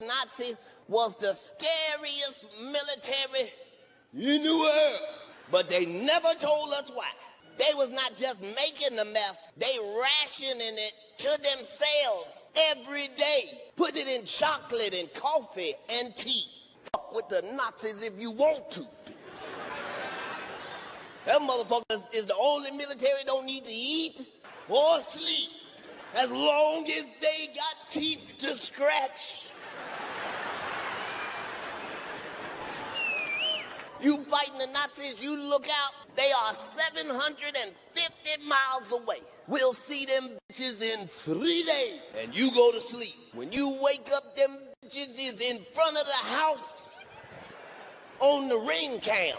Nazis was the scariest military in the world. But they never told us why. They was not just making the meth, they rationing it to themselves every day. Put it in chocolate and coffee and tea. Fuck with the Nazis if you want to, bitch. Them motherfuckers is the only military don't need to eat or sleep as long as they got teeth to scratch. You fighting the Nazis, you look out, they are 750 miles away. We'll see them bitches in 3 days, and you go to sleep. When you wake up, them bitches is in front of the house on the ring cam.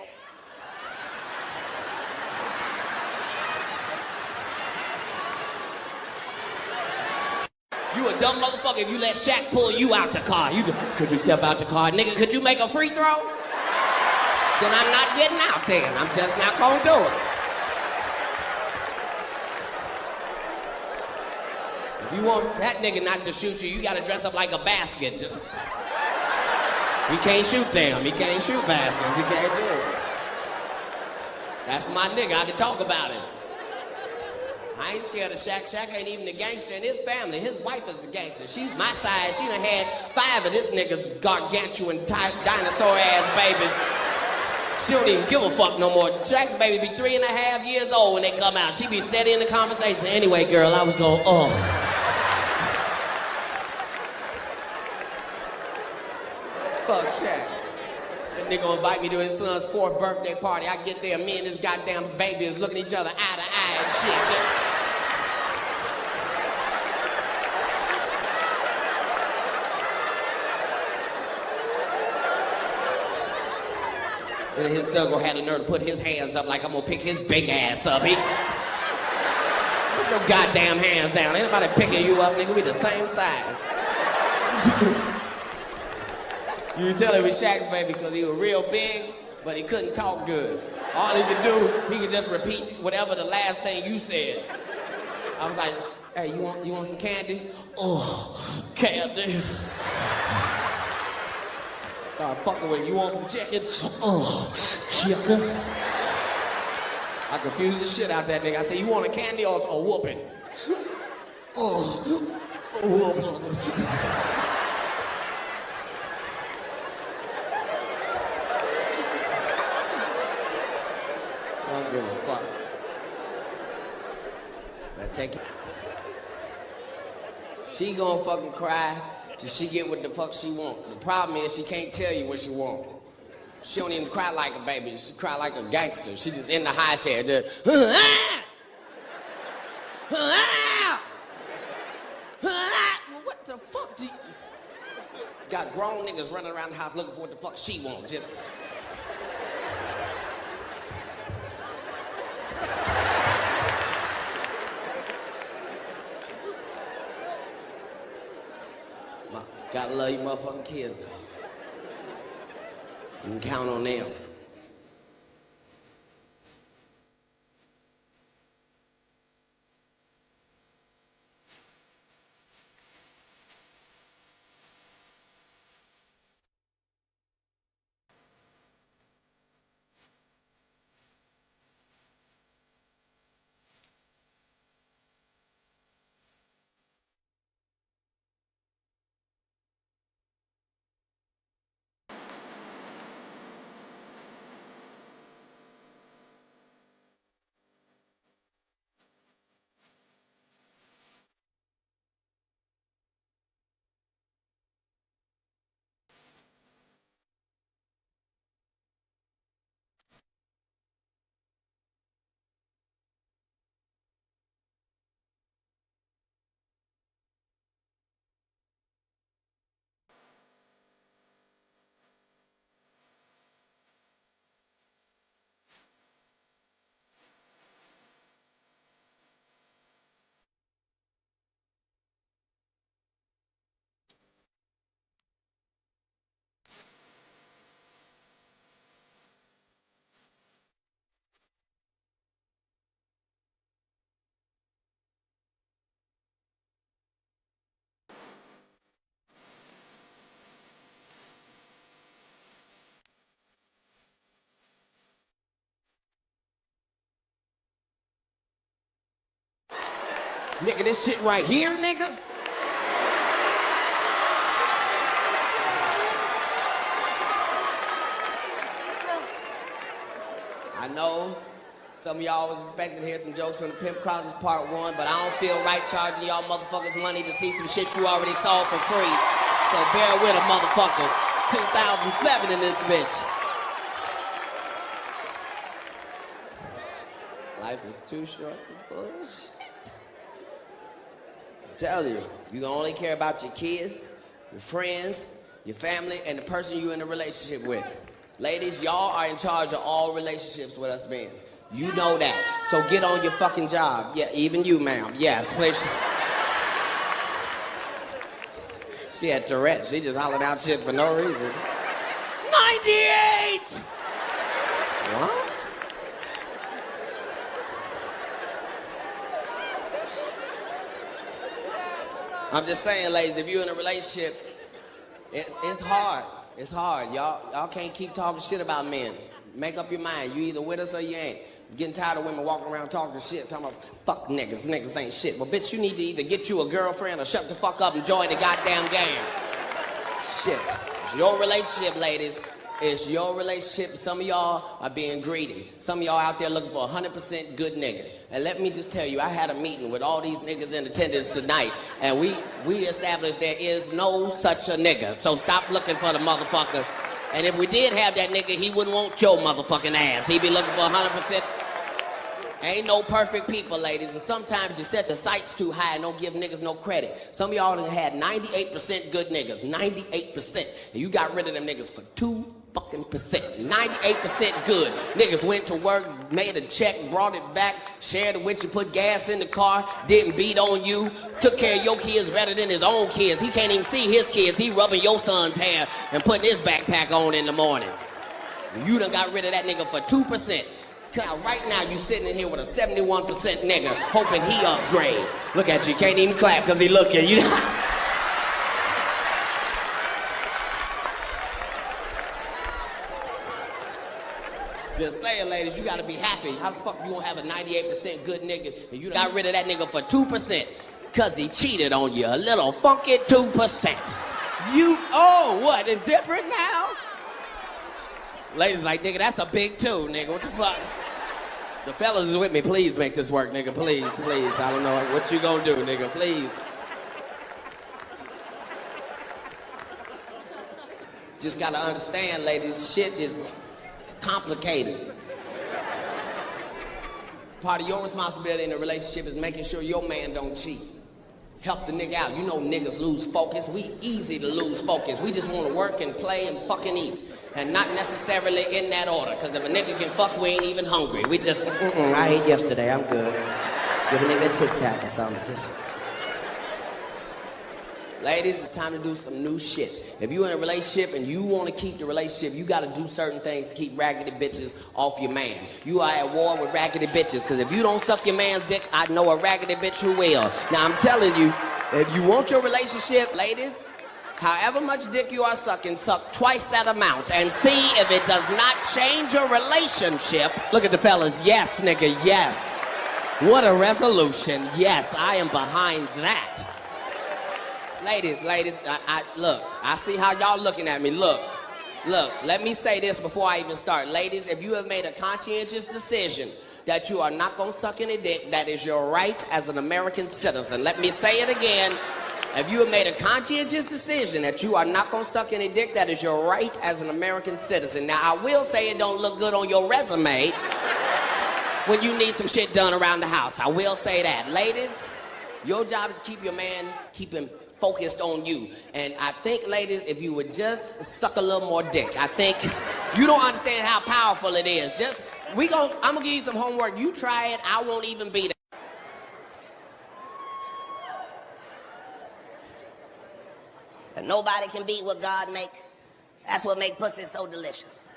You a dumb motherfucker if you let Shaq pull you out the car. Could you step out the car? Nigga, could you make a free throw? Then I'm not getting out there. I'm just not gonna do it. If you want that nigga not to shoot you, you gotta dress up like a basket. He can't shoot them. He can't shoot baskets. He can't do it. That's my nigga. I can talk about it. I ain't scared of Shaq. Shaq ain't even the gangster in his family. His wife is the gangster. She's my size. She done had 5 of this nigga's gargantuan dinosaur-ass babies. She don't even give a fuck no more. Shaq's baby be 3.5 years old when they come out. She be steady in the conversation. Anyway, girl, I was going, oh. Fuck Shaq. That nigga gonna invite me to his son's 4th birthday party. I get there, me and this goddamn baby is looking at each other eye to eye and shit. And his son gonna have the nerve to put his hands up like I'm gonna pick his big ass up. Put your goddamn hands down. Ain't nobody picking you up, nigga. We the same size. You can tell it was Shaq's baby because he was real big, but he couldn't talk good. All he could do, he could just repeat whatever the last thing you said. I was like, hey, you want some candy? Oh, candy. Start fucking with you. You want some chicken? Oh, chicken. I confused the shit out that nigga. I said, you want a candy or a whooping? Oh, a whooping. I don't give a fuck. Now take it. She gonna fucking cry till she get what the fuck she want. The problem is she can't tell you what she want. She don't even cry like a baby. She cry like a gangster. She just in the high chair, just well, what the fuck do you... Got grown niggas running around the house looking for what the fuck she wants. Just... Gotta love your motherfucking kids, though. You can count on them. Nigga, this shit right here, nigga? I know some of y'all was expecting to hear some jokes from the Pimp Chronicles Part 1, but I don't feel right charging y'all motherfuckers money to see some shit you already saw for free. So bear with a motherfucker. 2007 in this bitch. Life is too short for bullshit. I'm telling you, you can only care about your kids, your friends, your family, and the person you're in a relationship with. Ladies, y'all are in charge of all relationships with us men. You know that. So get on your fucking job. Yeah, even you, ma'am. Yes, please. She had Tourette's. She just hollered out shit for no reason. 98! What? I'm just saying, ladies, if you're in a relationship, it's hard. It's hard. Y'all can't keep talking shit about men. Make up your mind. You either with us or you ain't. I'm getting tired of women walking around talking shit, talking about fuck niggas. Niggas ain't shit. Well, bitch, you need to either get you a girlfriend or shut the fuck up and join the goddamn game. Shit. It's your relationship, ladies. It's your relationship. Some of y'all are being greedy. Some of y'all out there looking for 100% good nigga. And let me just tell you, I had a meeting with all these niggas in attendance tonight, and we established there is no such a nigga. So stop looking for the motherfucker. And if we did have that nigga, he wouldn't want your motherfucking ass. He'd be looking for 100%. Ain't no perfect people, ladies. And sometimes you set the sights too high and don't give niggas no credit. Some of y'all done had 98% good niggas. 98%. And you got rid of them niggas for 2%. 98% good. Niggas went to work, made a check, brought it back, shared it with you, put gas in the car, didn't beat on you, took care of your kids better than his own kids. He can't even see his kids. He rubbing your son's hair and putting his backpack on in the mornings. You done got rid of that nigga for 2%. Now, right now, you sitting in here with a 71% nigga, hoping he upgrade. Look at you, can't even clap because he looking. You Just saying, ladies, you gotta be happy. How the fuck you gonna have a 98% good nigga and you got rid of that nigga for 2% because he cheated on you? A little funky 2%. What? It's different now? Ladies like, nigga, that's a big 2, nigga. What the fuck? The fellas is with me. Please make this work, nigga. Please, please. I don't know what you gonna do, nigga. Please. Just gotta understand, ladies, shit is complicated. Part of your responsibility in a relationship is making sure your man don't cheat. Help the nigga out. You know niggas lose focus. We easy to lose focus. We just want to work and play and fucking eat. And not necessarily in that order. Because if a nigga can fuck, we ain't even hungry. We just, I ate yesterday, I'm good. Just give a nigga a Tic Tac or something. Just. Ladies, it's time to do some new shit. If you're in a relationship and you want to keep the relationship, you got to do certain things to keep raggedy bitches off your man. You are at war with raggedy bitches, because if you don't suck your man's dick, I know a raggedy bitch who will. Now, I'm telling you, if you want your relationship, ladies, however much dick you are sucking, suck twice that amount and see if it does not change your relationship. Look at the fellas. Yes, nigga, yes. What a resolution. Yes, I am behind that. Ladies, look, I see how y'all looking at me. Look, let me say this before I even start. Ladies, if you have made a conscientious decision that you are not gonna suck any dick, that is your right as an American citizen. Let me say it again. If you have made a conscientious decision that you are not gonna suck any dick, that is your right as an American citizen. Now, I will say it don't look good on your resume when you need some shit done around the house. I will say that. Ladies, your job is to keep your man, keep him focused on you. And I think, ladies, if you would just suck a little more dick, I think you don't understand how powerful it is. I'm gonna give you some homework. You try it, I won't even be there. And nobody can beat what God make. That's what make pussy so delicious.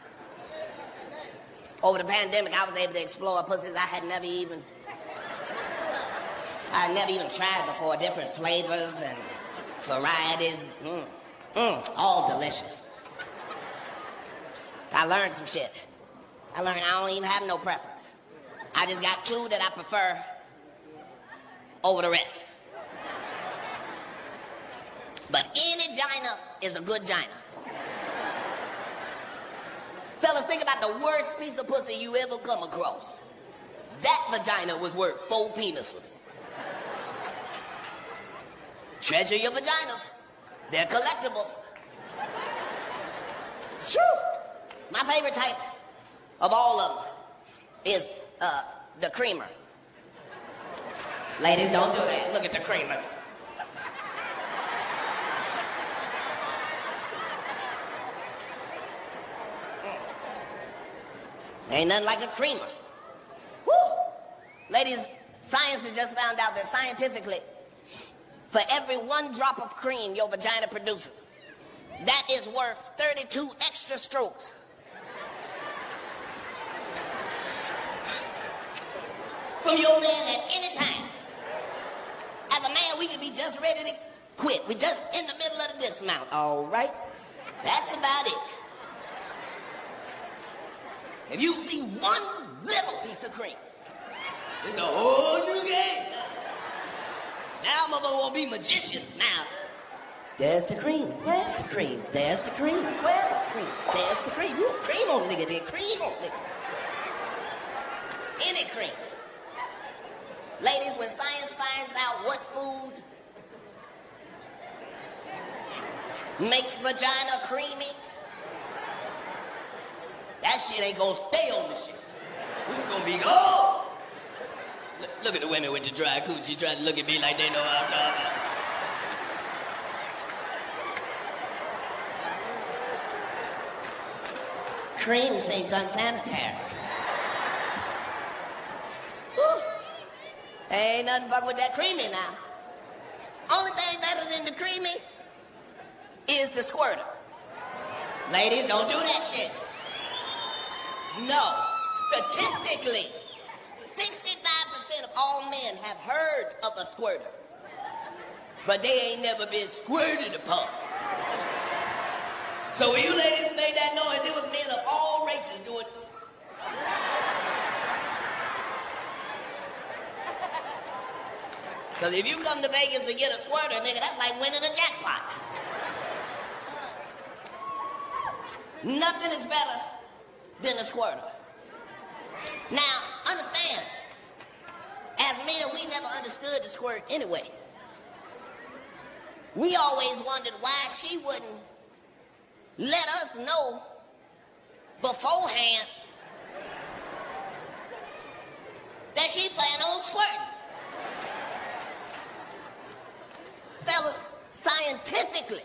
Over the pandemic, I was able to explore pussies I had never even tried before. Different flavors and varieties, all delicious. I learned some shit. I learned I don't even have no preference. I just got 2 that I prefer. over the rest. But any gina is a good gina. Fellas, think about the worst piece of pussy you ever come across. That vagina was worth 4 penises. Treasure your vaginas. They're collectibles. It's true. My favorite type of all of them is the creamer. Ladies, don't do that. Look at the creamers. Ain't nothing like a creamer. Woo! Ladies, science has just found out that scientifically, for every 1 drop of cream your vagina produces, that is worth 32 extra strokes. From your man at any time. As a man, we can be just ready to quit. We're just in the middle of the dismount, all right? That's about it. If you see 1 little piece of cream, it's a whole new game. Now motherfuckers won't be magicians now. There's the cream. Where's the cream? There's the cream. Where's the cream? There's the cream. You cream on it, nigga. There, cream on it. Any cream. Ladies, when science finds out what food makes vagina creamy, that shit ain't gonna stay on the shit. It's gonna be gone. Look at the women with the dry coochie trying to look at me like they know what I'm talking about. Cream seems unsanitary. Whew. Ain't nothing fuck with that creamy now. Only thing better than the creamy is the squirter. Ladies, don't do that shit. No, statistically, 65% of all men have heard of a squirter, but they ain't never been squirted upon. So when you ladies made that noise, it was men of all races doing it. Because if you come to Vegas to get a squirter, nigga, that's like winning a jackpot. Nothing is better than a squirter. Now, understand, as men, we never understood the squirt anyway. We always wondered why she wouldn't let us know beforehand that she planned on squirting. Fellas, scientifically,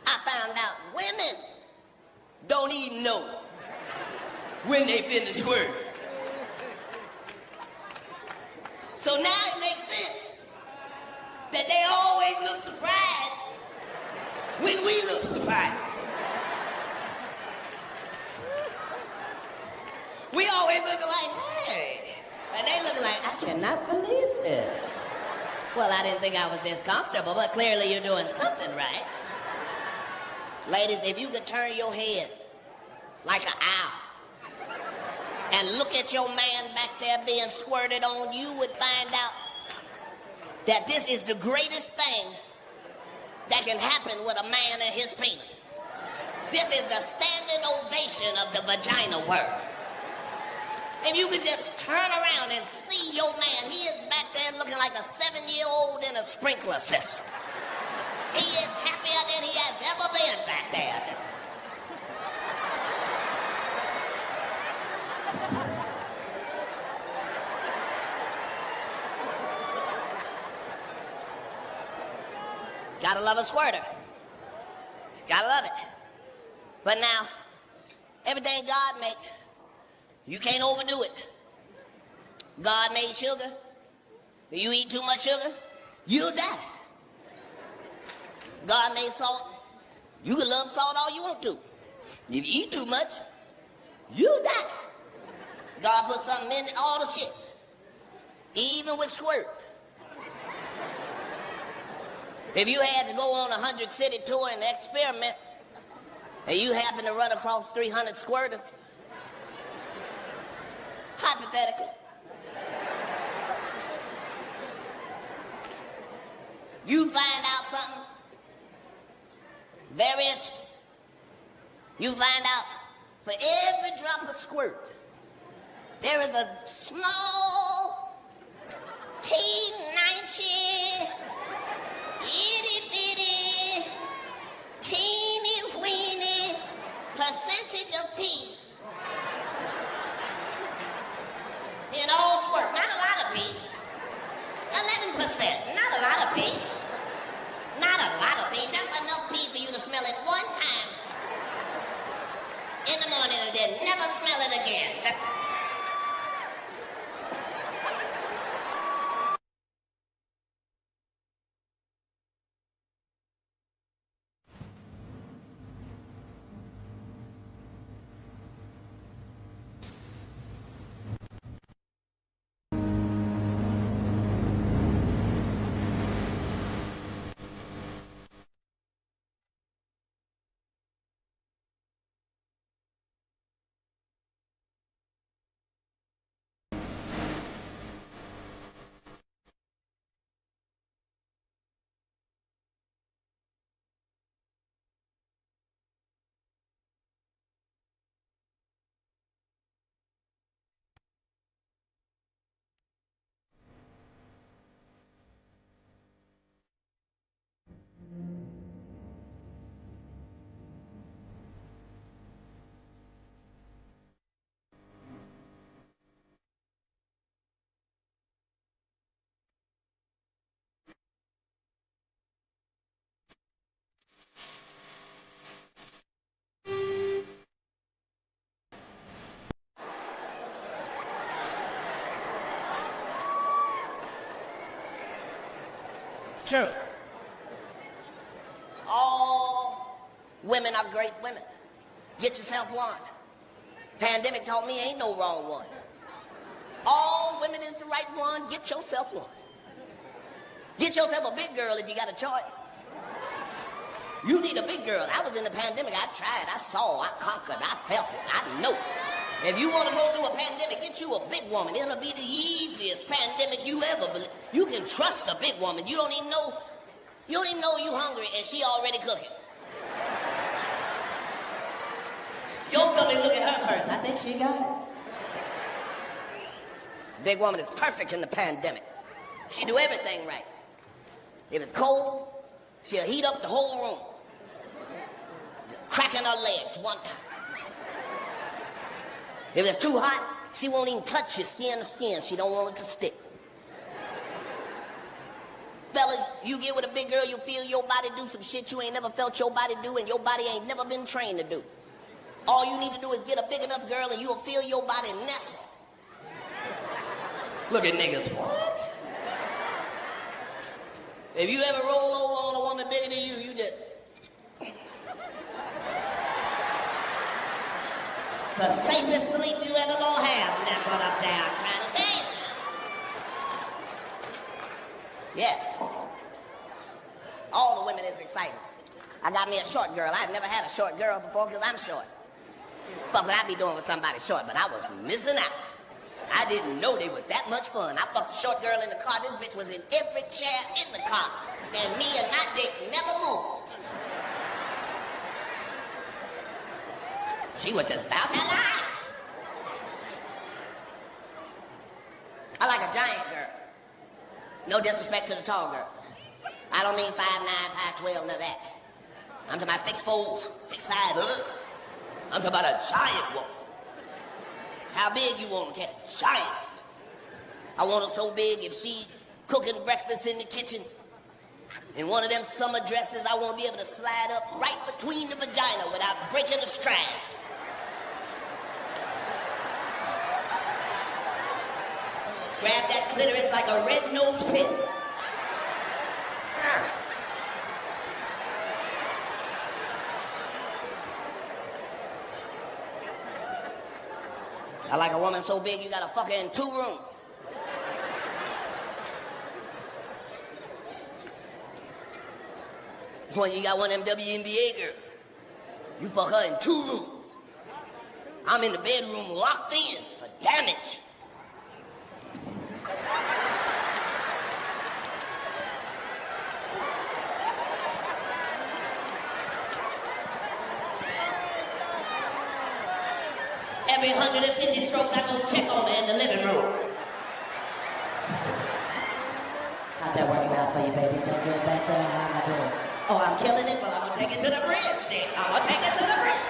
I found out women don't even know when they finna squirt. So now it makes sense that they always look surprised when we look surprised. We always look like, hey, and they look like, I cannot believe this. Well, I didn't think I was this comfortable, but clearly you're doing something right. Ladies, if you could turn your head like an owl and look at your man back there being squirted on, you would find out that this is the greatest thing that can happen with a man and his penis. This is the standing ovation of the vagina world. If you could just turn around and see your man, he is back there looking like a 7-year-old in a sprinkler system. He is happier than he has ever been back there. Gotta love a squirter. Gotta love it. But now, everything God make, you can't overdo it. God made sugar. If you eat too much sugar, you'll die. God made salt. You can love salt all you want to. If you eat too much, you'll die. God put something in all the shit. Even with squirt. If you had to go on a 100-city tour and experiment, and you happen to run across 300 squirters, hypothetically, You find out something very interesting. You find out for every drop of squirt, there is a small, teeny-ninety, itty-bitty, teeny-weeny percentage of pee in all squirt. Not a lot of pee. 11%. Not a lot of pee. Not a lot of pee. Just enough pee for you to smell it one time in the morning and then never smell it again. Just... True. All women are great women. Get yourself one. Pandemic taught me ain't no wrong one. All women is the right one. Get yourself one. Get yourself a big girl if you got a choice. You need a big girl. I was in the pandemic. I tried. I saw. I conquered. I felt it. I know. If you want to go through a pandemic, get you a big woman. It'll be the easiest pandemic you ever believe. You can trust a big woman. You don't even know you hungry and she already cooking. Your stomach, look at her first. I think she got it. Big woman is perfect in the pandemic. She do everything right. If it's cold, she'll heat up the whole room. Cracking her legs one time. If it's too hot, she won't even touch you skin to skin. She don't want it to stick. Fellas, you get with a big girl, you feel your body do some shit you ain't never felt your body do and your body ain't never been trained to do. All you need to do is get a big enough girl and you'll feel your body nestle. Look at niggas. What? If you ever roll over on a woman bigger than you, you just... The safest sleep you ever gonna have, and that's what I'm down trying to tell you. Yes. All the women is exciting. I got me a short girl. I've never had a short girl before because I'm short. Fuck what I be doing with somebody short, but I was missing out. I didn't know they was that much fun. I fucked a short girl in the car. This bitch was in every chair in the car. And me and my dick never moved. She was just about her life. I like a giant girl. No disrespect to the tall girls. I don't mean 5'9", 5'12", none of that. I'm talking about 6'4", 6'5", I'm talking about a giant woman. How big you want her? Giant. I want her so big if she cooking breakfast in the kitchen in one of them summer dresses, I won't be able to slide up right between the vagina without breaking a strand. Grab that clitoris like a red-nosed pin. I like a woman so big you gotta fuck her in 2 rooms. It's when you got one of them WNBA girls. You fuck her in 2 rooms. I'm in the bedroom locked in for damage. Every 150 strokes, I go check on her in the living room. How's that working out for you, baby? Is that good back there? How am I doing? Oh, I'm killing it. Well, I'm gonna take it to the bridge then. I'm gonna take it to the bridge.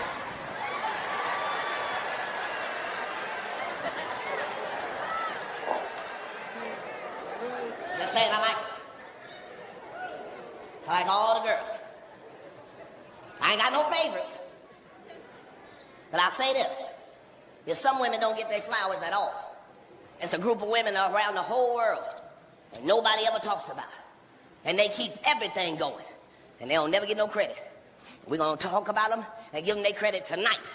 Just saying, I like it. I like all the girls. I ain't got no favorites. But I'll say this. There's some women don't get their flowers at all. It's a group of women around the whole world and nobody ever talks about it. And they keep everything going. And they don't never get no credit. We're going to talk about them and give them their credit tonight.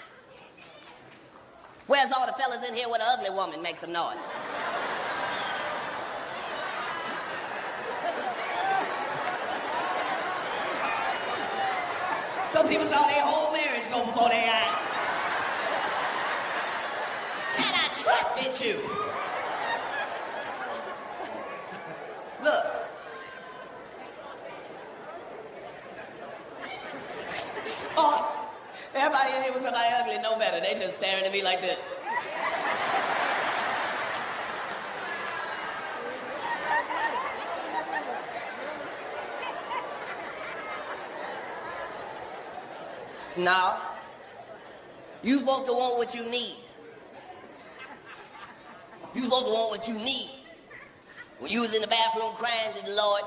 Where's all the fellas in here with an ugly woman? Make some noise. Some people saw their whole marriage go before their eyes. Can I trust in you? Look. Oh, everybody in here with somebody ugly know better. They just staring at me like this. No. You supposed to want what you need. You supposed to want what you need. When you was in the bathroom crying to the Lord,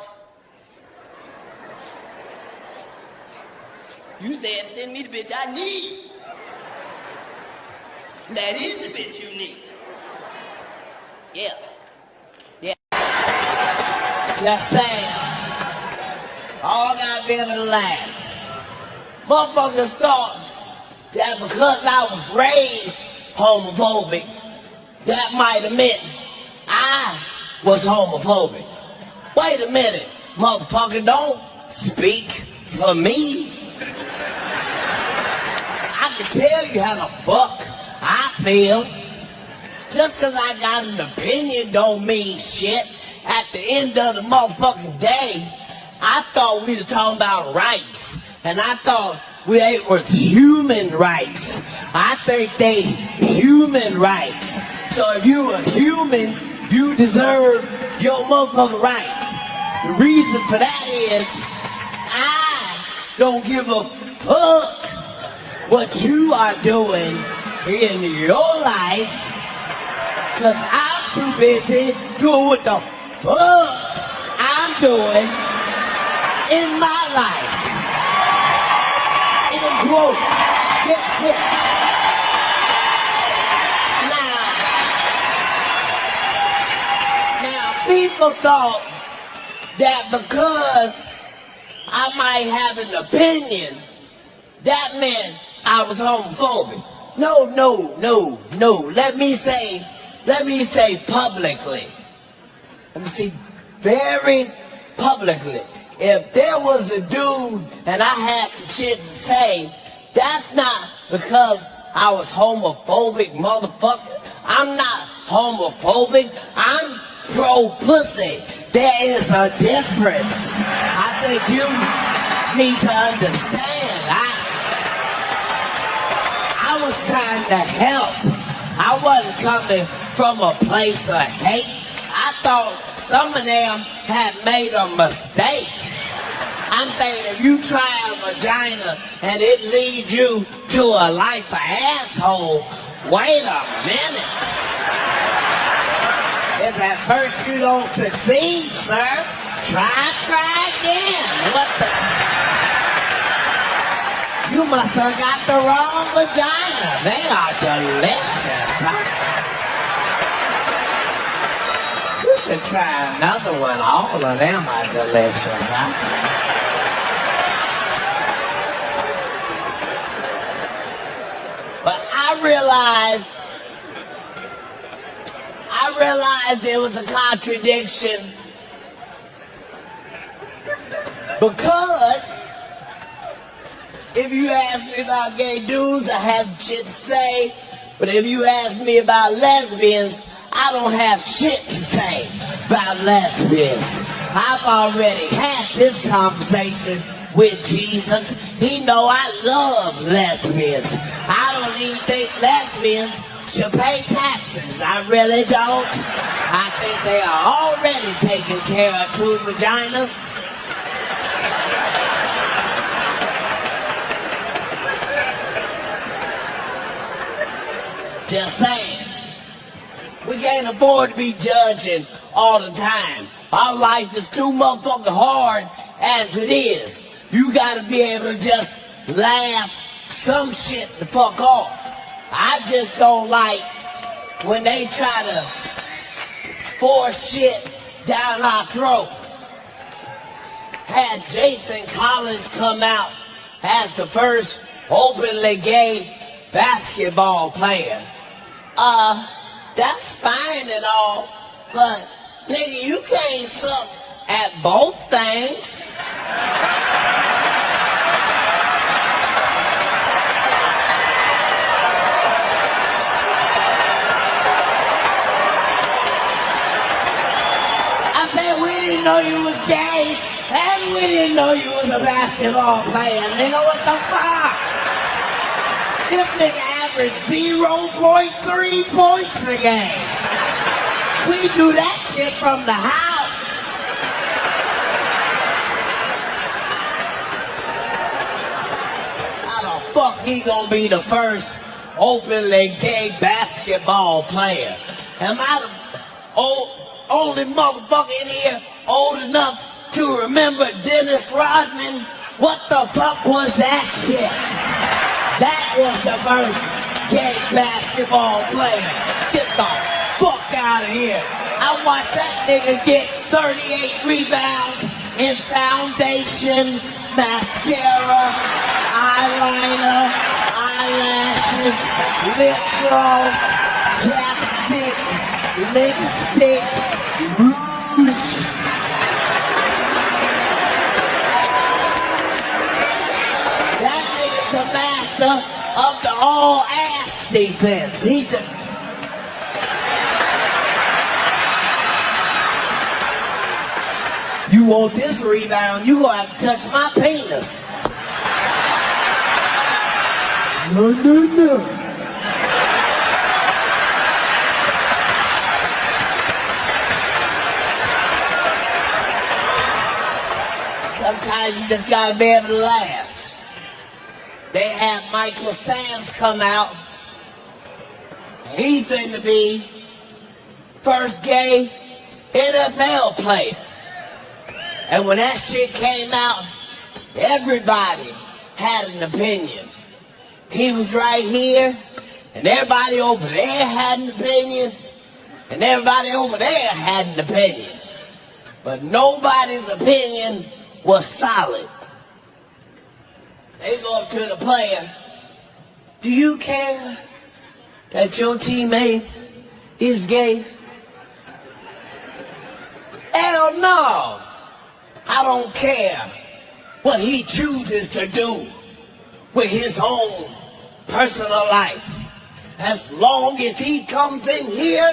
you said, send me the bitch I need. That is the bitch you need. Yeah. Yeah. Just saying. All gotta be able to laugh. Motherfuckers thought that because I was raised homophobic, that might have meant I was homophobic. Wait a minute, motherfucker, don't speak for me. I can tell you how the fuck I feel. Just because I got an opinion don't mean shit. At the end of the motherfucking day, I thought we was talking about rights. And I thought it was human rights. I think they human rights. So if you are human, you deserve your motherfucking rights. The reason for that is I don't give a fuck what you are doing in your life, because I'm too busy doing what the fuck I'm doing in my life. Quote. Now, people thought that because I might have an opinion, that meant I was homophobic. No. Let me say publicly. Let me see very publicly. If there was a dude and I had some shit to say, that's not because I was homophobic, motherfucker. I'm not homophobic. I'm pro-pussy. There is a difference. I think you need to understand. I was trying to help. I wasn't coming from a place of hate. I thought some of them had made a mistake. I'm saying if you try a vagina and it leads you to a life of asshole, wait a minute. If at first you don't succeed, sir, try again. What the? You must have got the wrong vagina. They are delicious, huh? You should try another one. All of them are delicious, huh? But I realized there was a contradiction, because if you ask me about gay dudes, I have shit to say, but if you ask me about lesbians, I don't have shit to say about lesbians. I've already had this conversation with Jesus. He know I love lesbians. I don't even think lesbians should pay taxes. I really don't. I think they are already taking care of 2 vaginas. Just saying. We can't afford to be judging all the time. Our life is too motherfucking hard as it is. You gotta be able to just laugh some shit the fuck off. I just don't like when they try to force shit down our throats. Had Jason Collins come out as the first openly gay basketball player. That's fine and all, but nigga, you can't suck at both things. I said we didn't know you was gay, and we didn't know you was a basketball player, nigga. What the fuck? This nigga averaged 0.3 points a game. We do that shit from the house. How the fuck he gonna be the first openly gay basketball player? Am I the only motherfucker in here old enough to remember Dennis Rodman? What the fuck was that shit? That was the first gay basketball player. Get the fuck out of here. I watched that nigga get 38 rebounds in foundation, mascara, eyeliner, eyelashes, lip gloss, chapstick, lipstick, rouge. That nigga's the master of the all-ass defense. He's a... You want this rebound, you gonna have to touch my penis. No. Sometimes you just gotta be able to laugh. They had Michael Sands come out. He's finna be first gay NFL player. And when that shit came out, everybody had an opinion. He was right here, and everybody over there had an opinion, and everybody over there had an opinion. But nobody's opinion was solid. They go up to the player. Do you care that your teammate is gay? Hell no. I don't care what he chooses to do with his own personal life. As long as he comes in here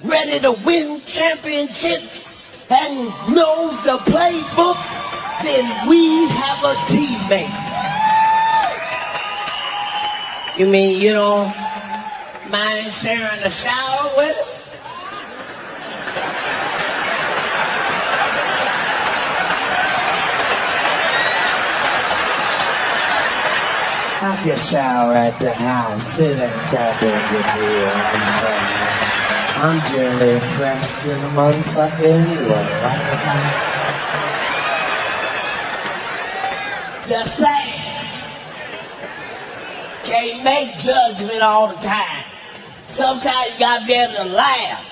ready to win championships and knows the playbook, then we have a teammate. You mean you don't mind sharing a shower with him? I can shower at the house. It ain't that big a deal. I'm generally fresh to the motherfucker anyway. Just saying. Can't make judgment all the time. Sometimes you gotta be able to laugh.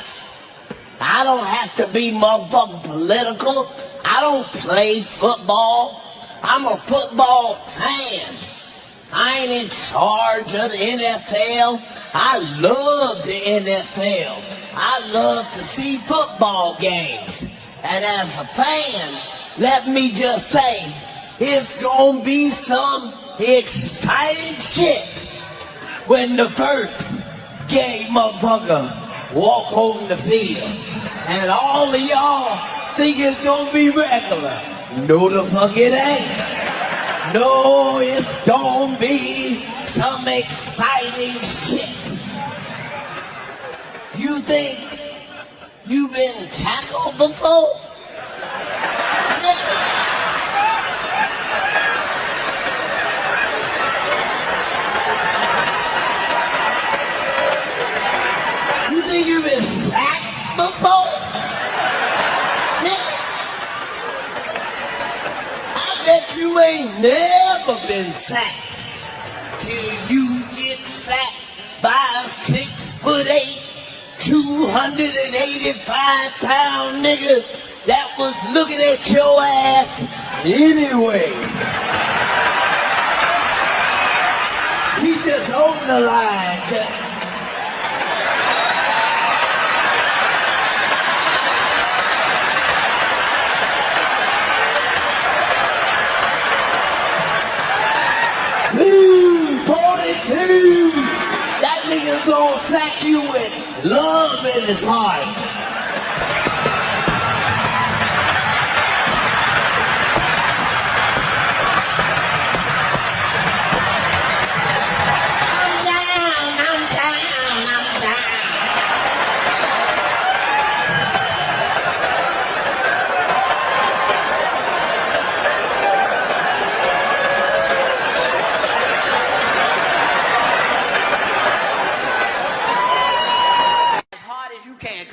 I don't have to be motherfucking political. I don't play football. I'm a football fan. I ain't in charge of the NFL. I love the NFL. I love to see football games. And as a fan, let me just say, it's gonna be some exciting shit when the first gay motherfucker walk on the field. And all of y'all think it's gonna be regular. No, the fuck it ain't. No, it's gonna be some exciting shit. You think you've been tackled before? Yeah. You think you've been sacked before? Yeah. I bet you ain't never been sacked till you get sacked by a 6'8", 285-pound nigga that was looking at your ass anyway. He just on the line. Ooh, 42. That nigga's gonna sack you with love in his heart.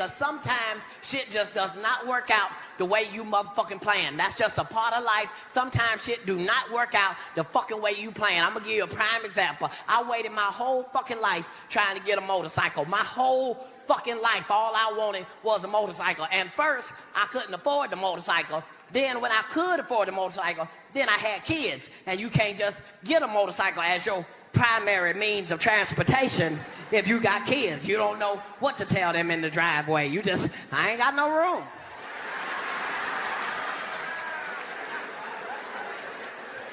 Sometimes shit just does not work out the way you motherfucking plan. That's just a part of life. Sometimes shit do not work out the fucking way you plan. I'm gonna give you a prime example. I waited my whole fucking life trying to get a motorcycle. My whole fucking life, all I wanted was a motorcycle. And first, I couldn't afford the motorcycle. Then when I could afford the motorcycle, then I had kids. And you can't just get a motorcycle as your primary means of transportation if you got kids. You don't know what to tell them in the driveway. You just, I ain't got no room.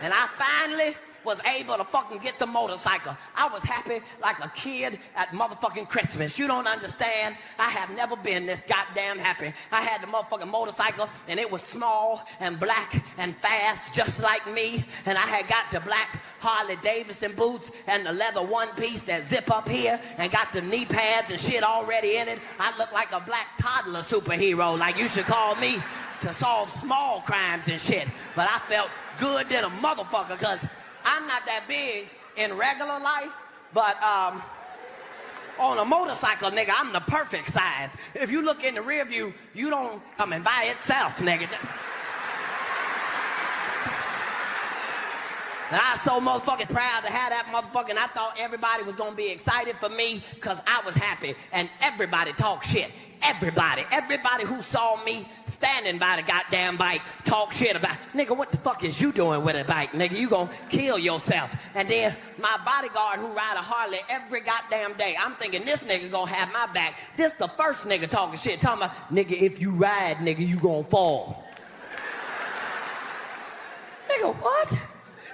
And I finally was able to fucking get the motorcycle. I was happy like a kid at motherfucking Christmas. You don't understand. I have never been this goddamn happy. I had the motherfucking motorcycle and it was small and black and fast just like me. And I had got the black Harley Davidson boots and the leather one piece that zip up here and got the knee pads and shit already in it. I look like a black toddler superhero, like you should call me to solve small crimes and shit. But I felt good than a motherfucker because I'm not that big in regular life, but on a motorcycle, nigga, I'm the perfect size. If you look in the rear view, you don't coming by itself, nigga. And I was so motherfucking proud to have that motherfucker, and I thought everybody was gonna be excited for me because I was happy. And everybody talked shit. Everybody who saw me standing by the goddamn bike talk shit about, nigga, what the fuck is you doing with a bike, nigga? You gonna kill yourself. And then my bodyguard who ride a Harley every goddamn day, I'm thinking this nigga gonna have my back. This the first nigga talking shit, talking about, nigga, if you ride, nigga, you gonna fall. Nigga, what?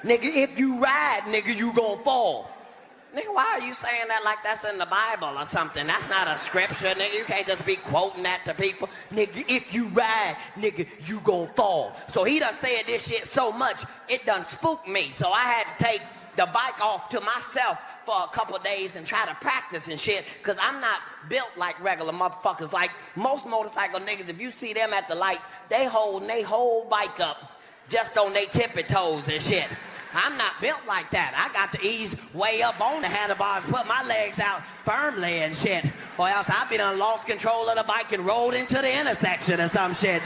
Nigga, if you ride, nigga, you gonna fall. Nigga, why are you saying that like that's in the Bible or something? That's not a scripture, nigga. You can't just be quoting that to people. Nigga, if you ride, nigga, you gon' fall. So he done said this shit so much, it done spooked me. So I had to take the bike off to myself for a couple of days and try to practice and shit, because I'm not built like regular motherfuckers. Like most motorcycle niggas, if you see them at the light, they holding they whole bike up just on they tippy toes and shit. I'm not built like that. I got to ease way up on the handlebars, put my legs out firmly and shit. Or else I'd be done lost control of the bike and rolled into the intersection or some shit.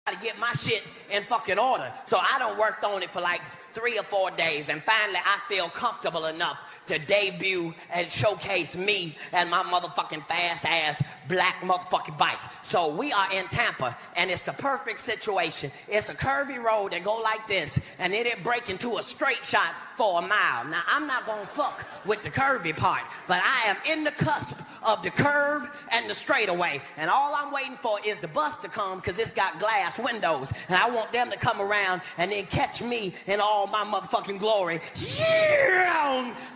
Gotta get my shit in fucking order. So I done worked on it for like 3 or 4 days, and finally I feel comfortable enough to debut and showcase me and my motherfucking fast ass black motherfucking bike. So we are in Tampa, and it's the perfect situation. It's a curvy road that go like this, and then it break into a straight shot for a mile. Now I'm not gonna fuck with the curvy part, but I am in the cusp of the curb and the straightaway, and all I'm waiting for is the bus to come, because it's got glass windows, and I want them to come around and then catch me in all my motherfucking glory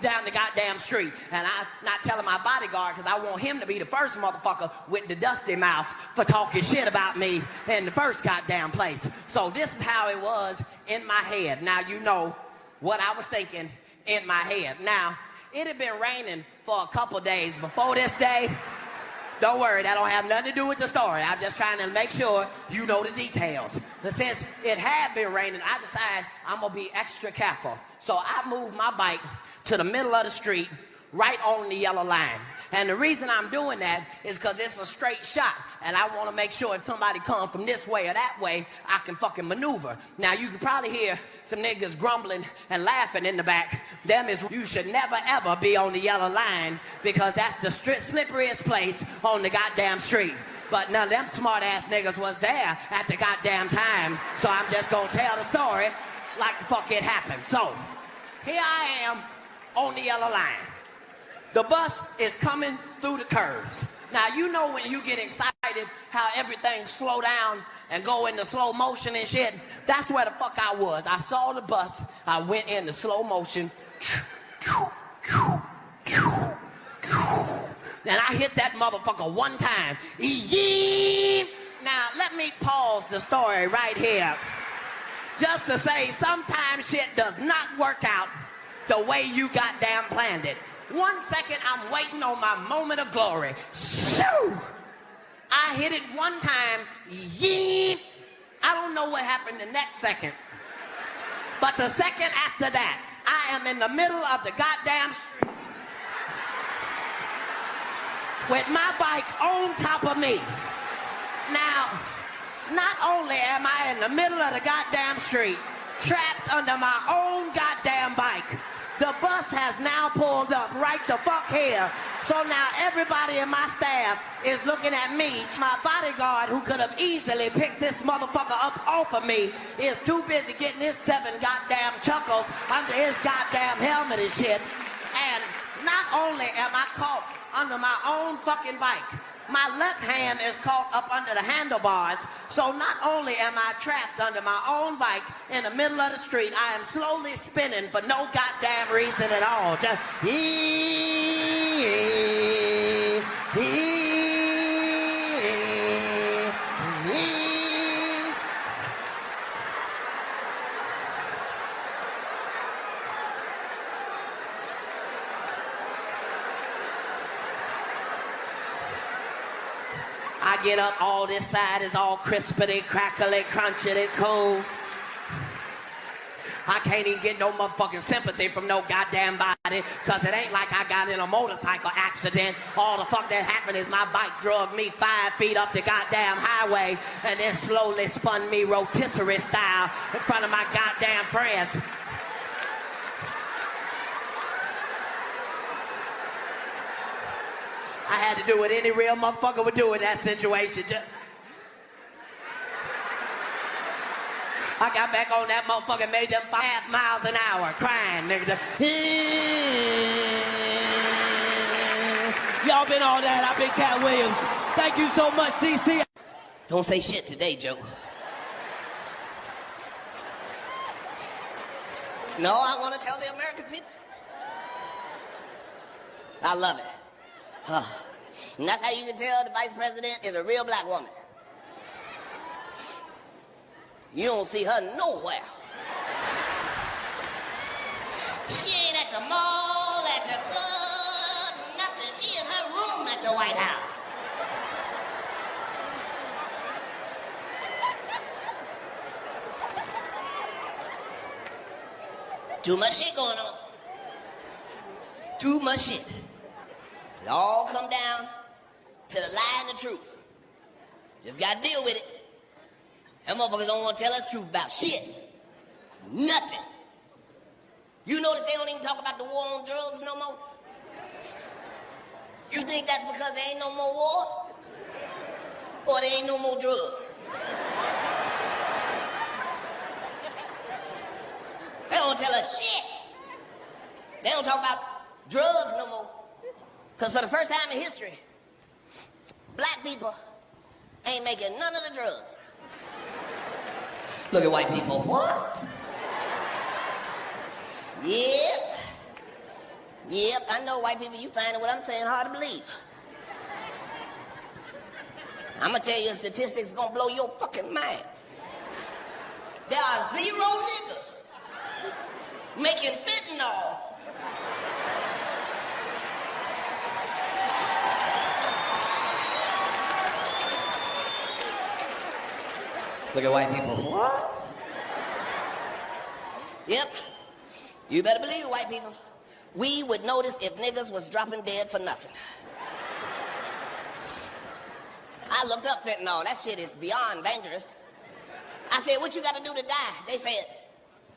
down the goddamn street. And I'm not telling my bodyguard, because I want him to be the first motherfucker with the dusty mouth for talking shit about me in the first goddamn place. So this is how it was in my head. Now you know what I was thinking in my head. Now, it had been raining for a couple days before this day. Don't worry, that don't have nothing to do with the story. I'm just trying to make sure you know the details. But since it had been raining, I decided I'm gonna be extra careful. So I moved my bike to the middle of the street, right on the yellow line. And the reason I'm doing that is because it's a straight shot, and I want to make sure if somebody comes from this way or that way, I can fucking maneuver. Now, you can probably hear some niggas grumbling and laughing in the back. Them is, you should never ever be on the yellow line because that's the slipperiest place on the goddamn street. But none of them smart-ass niggas was there at the goddamn time, so I'm just gonna tell the story like the fuck it happened. So, here I am on the yellow line. The bus is coming through the curves. Now, you know when you get excited how everything slow down and go into slow motion and shit? That's where the fuck I was. I saw the bus. I went into slow motion. Then I hit that motherfucker one time. Now, let me pause the story right here. Just to say, sometimes shit does not work out the way you goddamn planned it. 1 second, I'm waiting on my moment of glory. Shoo! I hit it one time. Yeep! I don't know what happened the next second. But the second after that, I am in the middle of the goddamn street with my bike on top of me. Now, not only am I in the middle of the goddamn street, trapped under my own goddamn bike, the bus has now pulled up right the fuck here. So now everybody in my staff is looking at me. My bodyguard, who could have easily picked this motherfucker up off of me, is too busy getting his 7 goddamn chuckles under his goddamn helmet and shit. And not only am I caught under my own fucking bike, my left hand is caught up under the handlebars, so not only am I trapped under my own bike in the middle of the street, I am slowly spinning for no goddamn reason at all. Just I get up, all this side is all crispity, crackly, crunchity, cool. I can't even get no motherfucking sympathy from no goddamn body, cause it ain't like I got in a motorcycle accident. All the fuck that happened is my bike drugged me 5 feet up the goddamn highway and then slowly spun me rotisserie style in front of my goddamn friends. I had to do what any real motherfucker would do in that situation. I got back on that motherfucker, made them 5 miles an hour, crying, nigga. Y'all been on that. I've been KATT Williams. Thank you so much, DC. Don't say shit today, Joe. No, I want to tell the American people. I love it. And that's how you can tell the vice president is a real black woman. You don't see her nowhere. She ain't at the mall, at the club, nothing. She in her room at the White House. Too much shit going on. Too much shit. It all come down to the lie and the truth. Just gotta deal with it. Them motherfuckers don't want to tell us the truth about shit. Nothing. You notice they don't even talk about the war on drugs no more? You think that's because there ain't no more war? Or there ain't no more drugs? They don't tell us shit. They don't talk about drugs no more. Because for the first time in history, black people ain't making none of the drugs. Look at white people. What? Yep, I know white people, you finding what I'm saying hard to believe. I'm gonna tell you a statistic that's gonna blow your fucking mind. There are 0 niggas making fentanyl Look at white people. What? Yep. You better believe it, white people. We would notice if niggas was dropping dead for nothing. I looked up fentanyl. That shit is beyond dangerous. I said, what you got to do to die? They said,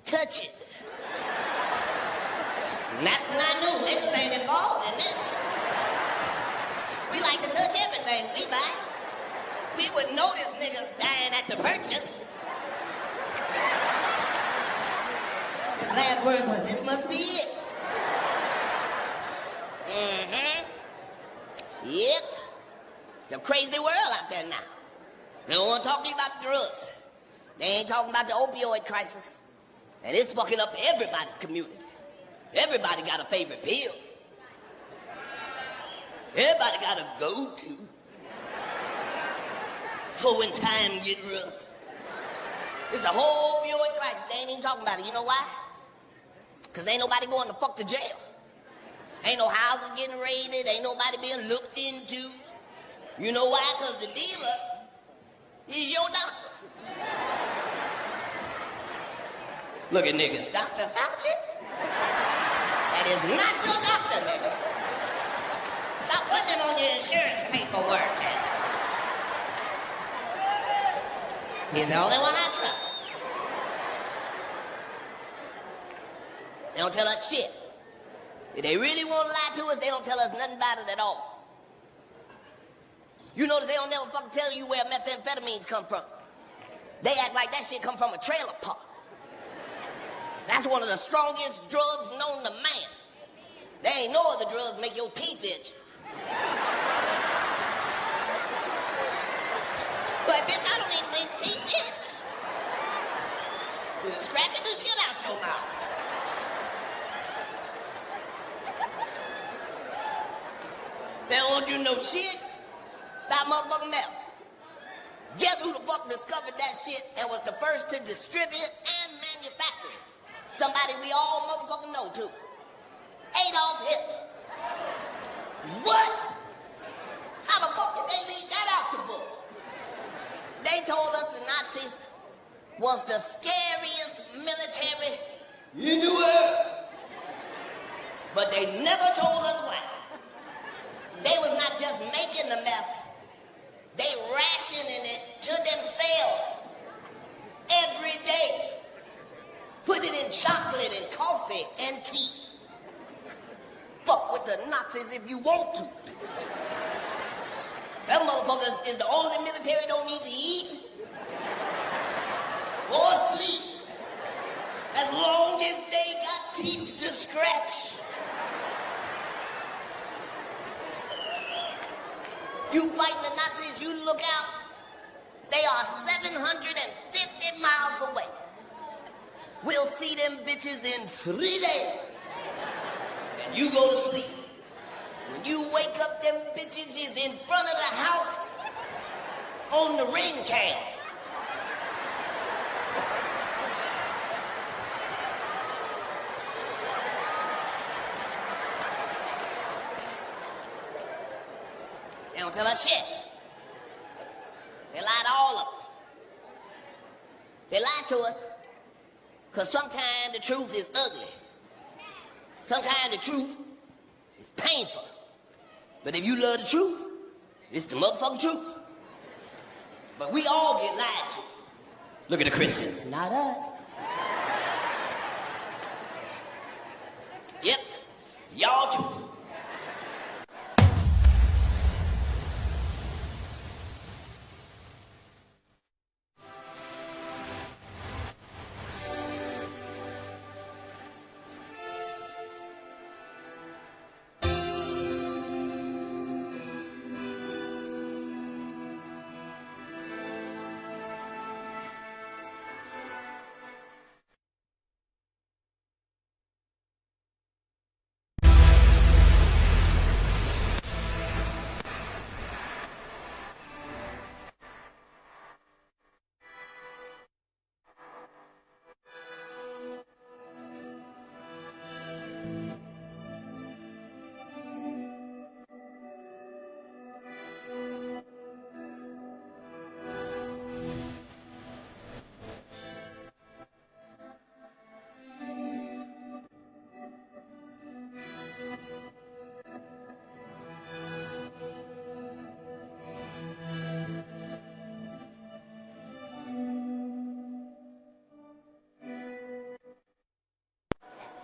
touch it. And that's when I knew niggas ain't involved in this. We like to touch everything we buy. We would notice niggas dying at the purchase. His last words was, this must be it. Yep. It's a crazy world out there now. They don't want to talk to you about drugs. They ain't talking about the opioid crisis. And it's fucking up everybody's community. Everybody got a favorite pill. Everybody got a go-to for when time get rough. It's a whole opioid crisis. They ain't even talking about it. You know why? Because ain't nobody going to fuck to jail. Ain't no houses getting raided. Ain't nobody being looked into. You know why? Because the dealer is your doctor. Look at niggas. Dr. Fauci? That is not your doctor, niggas. Stop putting him on your insurance paperwork. He's the only one I trust. They don't tell us shit. If they really want to lie to us, they don't tell us nothing about it at all. You notice they don't never fucking tell you where methamphetamines come from. They act like that shit come from a trailer park. That's one of the strongest drugs known to man. There ain't no other drugs make your teeth itch. But bitch, I don't even think teeth itch. You're scratching the shit out your mouth. They don't want you to know shit about motherfucking meth. Guess who the fuck discovered that shit and was the first to distribute and manufacture it? Somebody we all motherfucking know too. Adolf Hitler. What? How the fuck did they leave that out the book? They told us the Nazis was the scariest military in the world. But they never told us why. They was not just making the meth, they rationing it to themselves every day. Put it in chocolate and coffee and tea. Fuck with the Nazis if you want to. That motherfucker is the only military don't need to eat or sleep as long as they got teeth to scratch. You fighting the Nazis, you look out, they are 750 miles away. We'll see them bitches in 3 days. And you go to sleep. When you wake up, them bitches is in front of the house on the ring cam. They don't tell us shit. They lie to all of us. They lie to us because sometimes the truth is ugly. Sometimes the truth is painful. But if you love the truth, it's the motherfucking truth. But we all get lied to. Look at the Christians. Not us. Yep, y'all too.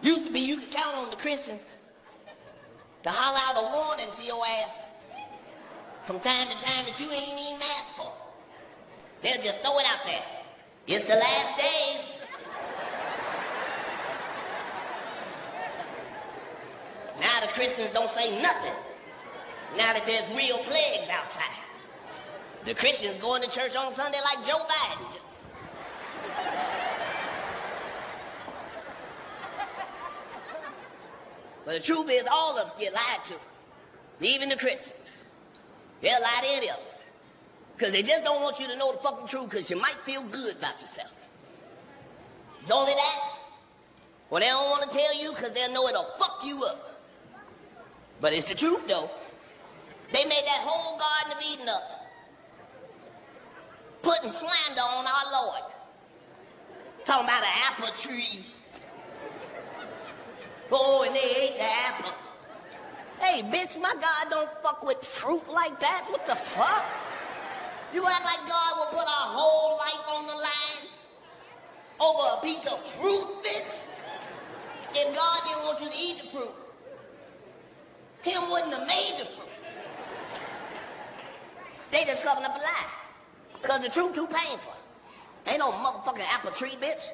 Used to be you could count on the Christians to holler out a warning to your ass from time to time that you ain't even asked for. They'll just throw it out there. It's the last days. Now the Christians don't say nothing. Now that there's real plagues outside. The Christians going to church on Sunday like Joe Biden. But the truth is, all of us get lied to. Even the Christians. They'll lie to any of us. Because they just don't want you to know the fucking truth because you might feel good about yourself. It's only that. Well, they don't want to tell you because they'll know it'll fuck you up. But it's the truth, though. They made that whole Garden of Eden up, putting slander on our Lord. Talking about an apple tree. Oh, and they ate the apple. Hey, bitch, my God don't fuck with fruit like that. What the fuck? You act like God will put our whole life on the line over a piece of fruit, bitch? If God didn't want you to eat the fruit, Him wouldn't have made the fruit. They just covering up a lie. Because the truth too painful. Ain't no motherfucking apple tree, bitch.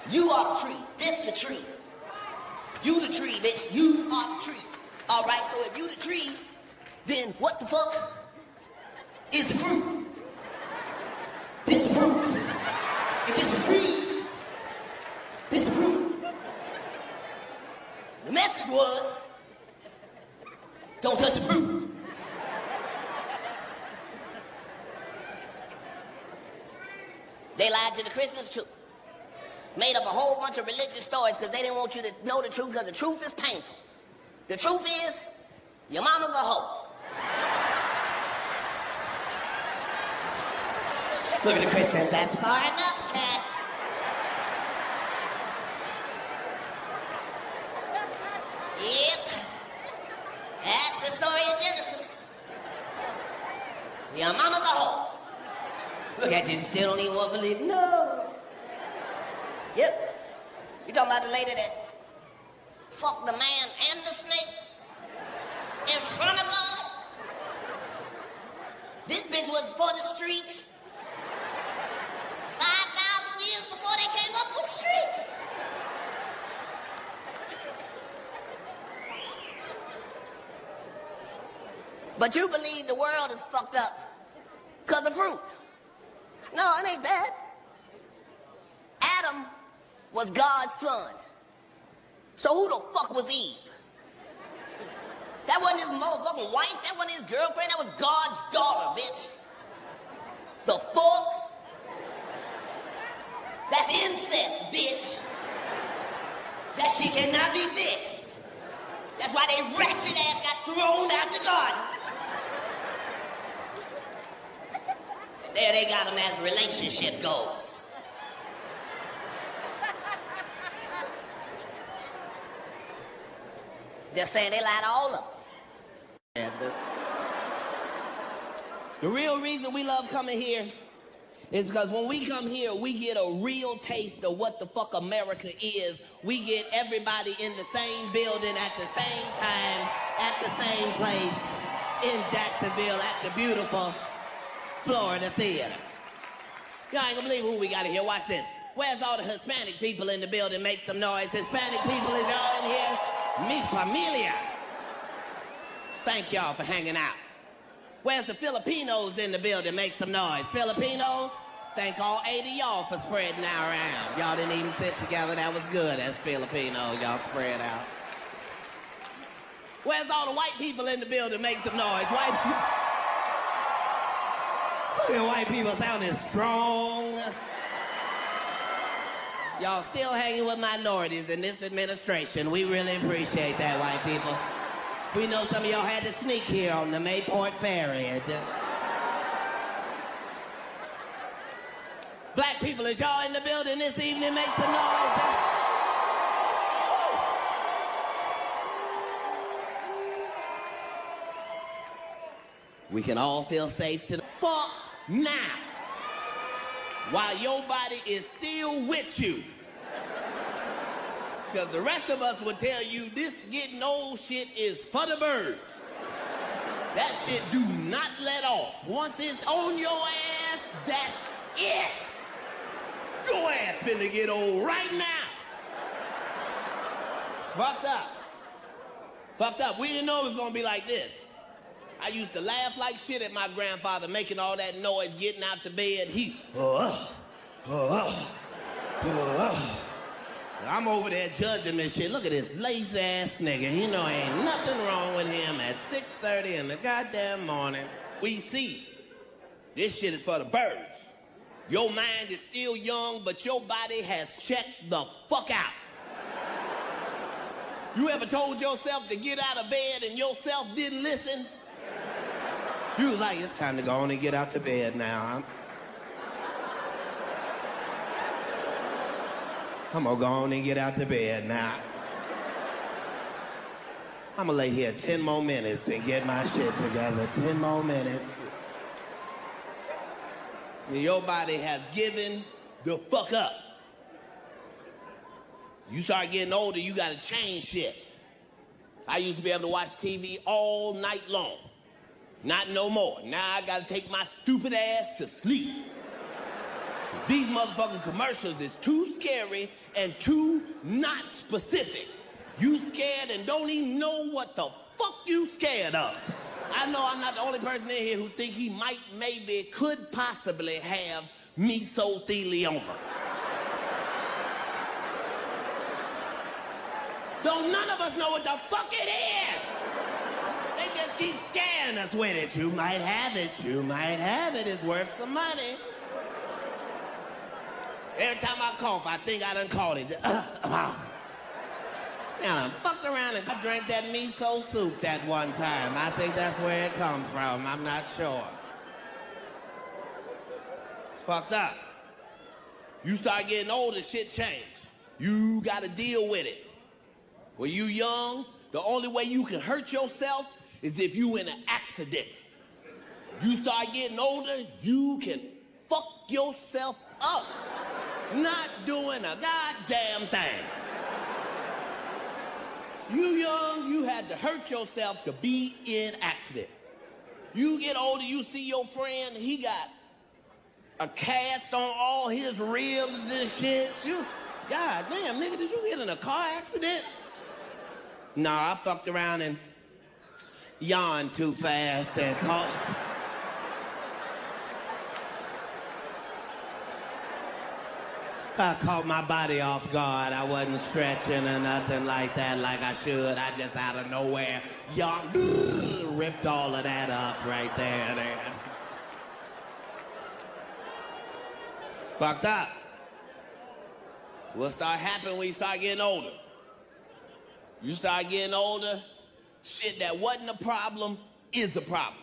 You are the tree. This the tree. You the tree, bitch. You are the tree. All right, so if you the tree, then what the fuck is the fruit? This the fruit. If it's a tree, this the fruit. The message was, don't touch the fruit. They lied to the Christians too. Made up a whole bunch of religious stories because they didn't want you to know the truth because the truth is painful. The truth is, your mama's a hoe. Look at the Christians, that's far enough, cat. Yep. That's the story of Genesis. Your mama's a hoe. Look at you, still don't even want to believe. No. Yep. You talking about the lady that fucked the man and the snake in front of God? This bitch was for the streets 5,000 years before they came up with streets. But you believe the world is fucked up because of fruit. No, it ain't that. Adam was God's son. So who the fuck was Eve? That wasn't his motherfucking wife. That wasn't his girlfriend. That was God's daughter, bitch. The fuck? That's incest, bitch. That shit cannot be fixed. That's why they ratchet ass got thrown out the garden. And there they got them as relationship goals. They're saying they lie to all of us. The real reason we love coming here is because when we come here, we get a real taste of what the fuck America is. We get everybody in the same building at the same time, at the same place, in Jacksonville at the beautiful Florida Theater. Y'all ain't gonna believe who we got in here. Watch this. Where's all the Hispanic people in the building? Make some noise. Hispanic people, is y'all in here? Mi familia. Thank y'all for hanging out. Where's the Filipinos in the building? Make some noise. Filipinos, thank all 80 y'all for spreading out around. Y'all didn't even sit together. That was good. That's Filipinos. Y'all spread out. Where's all the white people in the building? Make some noise. White people. Look at white people sounding strong. Y'all still hanging with minorities in this administration. We really appreciate that, white people. We know some of y'all had to sneak here on the Mayport Ferry. Black people, is y'all in the building this evening? Make some noise. We can all feel safe to the fuck now. While your body is still with you. Because the rest of us would tell you this getting old shit is for the birds. That shit do not let off. Once it's on your ass, that's it. Your ass finna get old right now. Fucked up. Fucked up. We didn't know it was gonna be like this. I used to laugh like shit at my grandfather making all that noise getting out the bed. I'm over there judging this shit. Look at this lazy ass nigga. You know ain't nothing wrong with him at 6:30 in the goddamn morning. We see this shit is for the birds. Your mind is still young, but your body has checked the fuck out. You ever told yourself to get out of bed and yourself didn't listen? You was like, it's time to go on and get out to bed now. I'm gonna go on and get out to bed now. I'm gonna lay here 10 more minutes and get my shit together. 10 more minutes. Your body has given the fuck up. You start getting older, you gotta change shit. I used to be able to watch TV all night long. Not no more. Now I gotta take my stupid ass to sleep. These motherfucking commercials is too scary and too not specific. You scared and don't even know what the fuck you scared of. I know I'm not the only person in here who think he might, maybe, could possibly have mesothelioma. Don't none of us know what the fuck it is. They just keep scaring us with it. You might have it. You might have it. It's worth some money. Every time I cough, I think I done caught it. Now, I fucked around and drank that miso soup that one time. I think that's where it comes from. I'm not sure. It's fucked up. You start getting older, shit change. You gotta deal with it. When you young, the only way you can hurt yourself is if you in an accident. You start getting older, you can fuck yourself up. Not doing a goddamn thing. You young, you had to hurt yourself to be in accident. You get older, you see your friend, he got a cast on all his ribs and shit. You, goddamn, nigga, did you get in a car accident? Nah, I fucked around and yawned too fast and caught... I caught my body off guard. I wasn't stretching or nothing like that like I should. I just out of nowhere, ripped all of that up right there. It's fucked up. So what start happening when you start getting older? You start getting older, shit that wasn't a problem is a problem.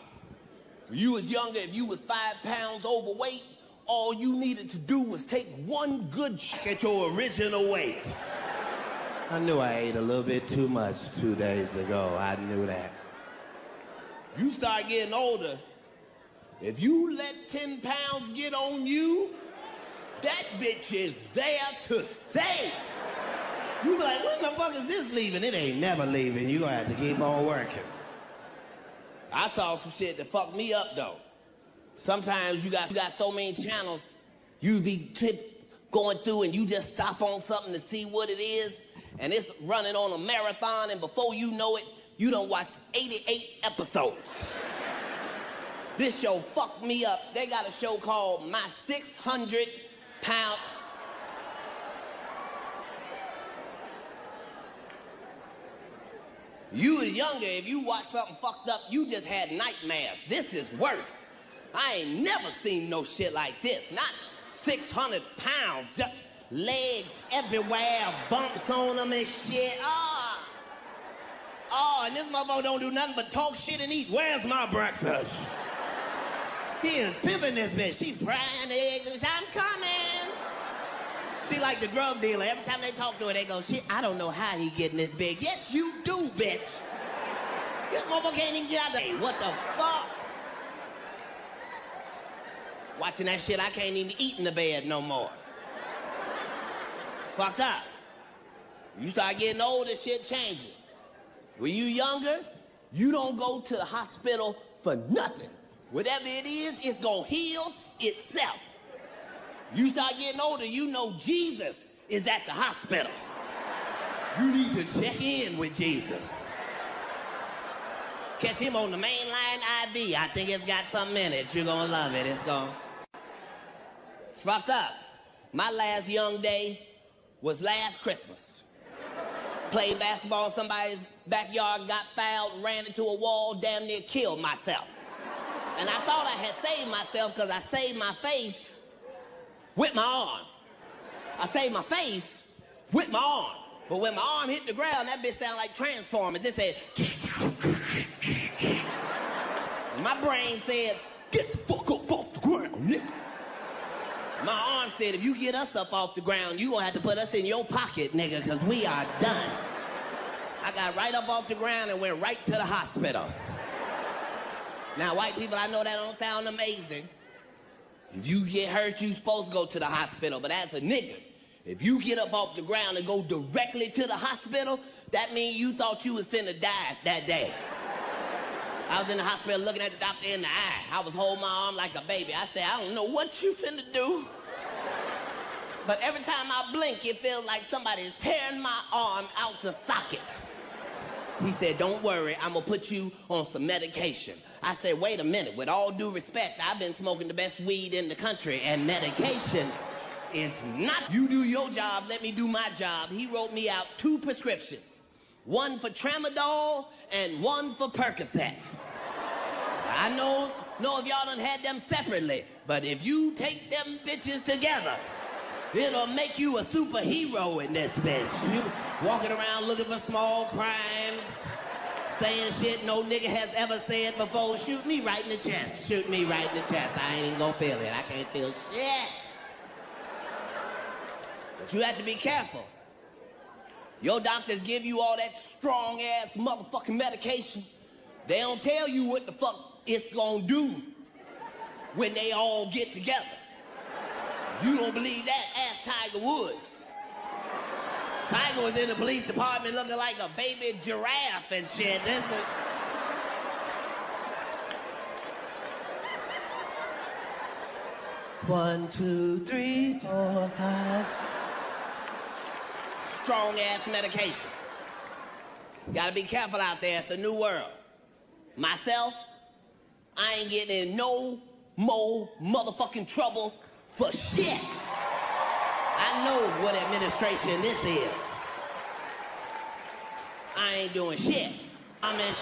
When you was younger, if you was 5 pounds overweight, all you needed to do was take one good check at your original weight. I knew I ate a little bit too much 2 days ago. I knew that. You start getting older, if you let 10 pounds get on you, that bitch is there to stay. You be like, when the fuck is this leaving? It ain't never leaving. You gonna have to keep on working. I saw some shit that fucked me up, though. Sometimes you got so many channels, you be going through and you just stop on something to see what it is, and it's running on a marathon, and before you know it, you done watched 88 episodes. This show fucked me up. They got a show called My 600 Pound... You was younger, if you watched something fucked up, you just had nightmares. This is worse. I ain't never seen no shit like this. Not 600 pounds, just legs everywhere, bumps on them and shit. And this motherfucker don't do nothing but talk shit and eat. Where's my breakfast? He is pimping this bitch. She frying eggs and shit. I'm coming. She like the drug dealer. Every time they talk to her, they go, shit, I don't know how he getting this big. Yes, you do, bitch. This motherfucker can't even get out the... Hey, what the fuck? Watching that shit, I can't even eat in the bed no more. It's fucked up. You start getting older, shit changes. When you younger, you don't go to the hospital for nothing. Whatever it is, it's gonna heal itself. You start getting older, you know Jesus is at the hospital. You need to check in with Jesus. Catch him on the mainline IV. I think it's got something in it. You're gonna love it. It's fucked up. My last young day was last Christmas. Played basketball in somebody's backyard, got fouled, ran into a wall, damn near killed myself. And I thought I had saved myself because I saved my face with my arm. I saved my face with my arm. But when my arm hit the ground, that bitch sounded like Transformers. It said, my brain said, get the fuck up off the ground, nigga. My arm said, if you get us up off the ground, you gonna have to put us in your pocket, nigga, because we are done. I got right up off the ground and went right to the hospital. Now, white people, I know that don't sound amazing. If you get hurt, you supposed to go to the hospital. But as a nigga, if you get up off the ground and go directly to the hospital, that means you thought you was finna die that day. I was in the hospital looking at the doctor in the eye. I was holding my arm like a baby. I said, I don't know what you finna do. But every time I blink, it feels like somebody is tearing my arm out the socket. He said, don't worry, I'm gonna put you on some medication. I said, wait a minute, with all due respect, I've been smoking the best weed in the country, and medication is not. You do your job, let me do my job. He wrote me out 2 prescriptions. One for Tramadol and one for Percocet. I know if y'all done had them separately, but if you take them bitches together, it'll make you a superhero in this bitch. You walking around looking for small crimes, saying shit no nigga has ever said before. Shoot me right in the chest. Shoot me right in the chest. I ain't even gonna feel it. I can't feel shit. But you have to be careful. Your doctors give you all that strong-ass motherfucking medication. They don't tell you what the fuck it's gonna do when they all get together. You don't believe that? Ask Tiger Woods. Tiger was in the police department looking like a baby giraffe and shit. One, two, three, 4, 5. Strong-ass medication. Gotta be careful out there. It's a new world. Myself, I ain't getting in no more motherfucking trouble for shit. I know what administration this is. I ain't doing shit. I'm in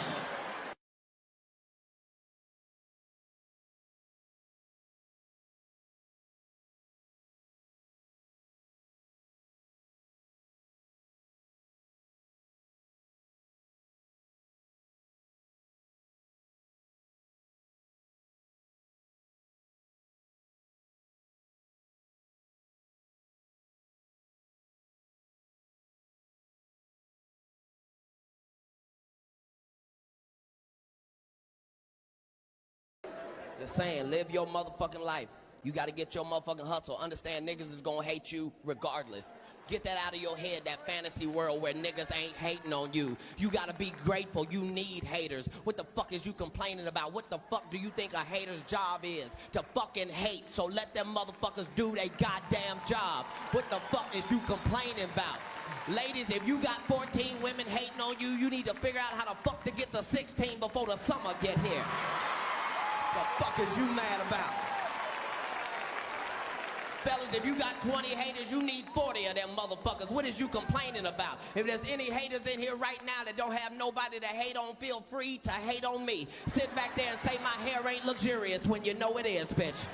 Just saying, live your motherfucking life. You gotta get your motherfucking hustle. Understand niggas is gonna hate you regardless. Get that out of your head, that fantasy world where niggas ain't hating on you. You gotta be grateful. You need haters. What the fuck is you complaining about? What the fuck do you think a hater's job is? To fucking hate. So let them motherfuckers do their goddamn job. What the fuck is you complaining about? Ladies, if you got 14 women hating on you, you need to figure out how the fuck to get to 16 before the summer get here. The fuck is you mad about? Fellas, if you got 20 haters, you need 40 of them motherfuckers. What is you complaining about? If there's any haters in here right now that don't have nobody to hate on, feel free to hate on me. Sit back there and say my hair ain't luxurious when you know it is, bitch.